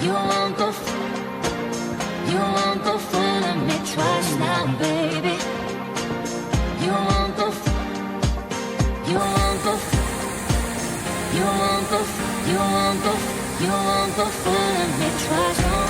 You won't go, you won't go fooling me twice now, baby. You won't go, you won't go, you won't go, you won't go, you won't go fooling me twice.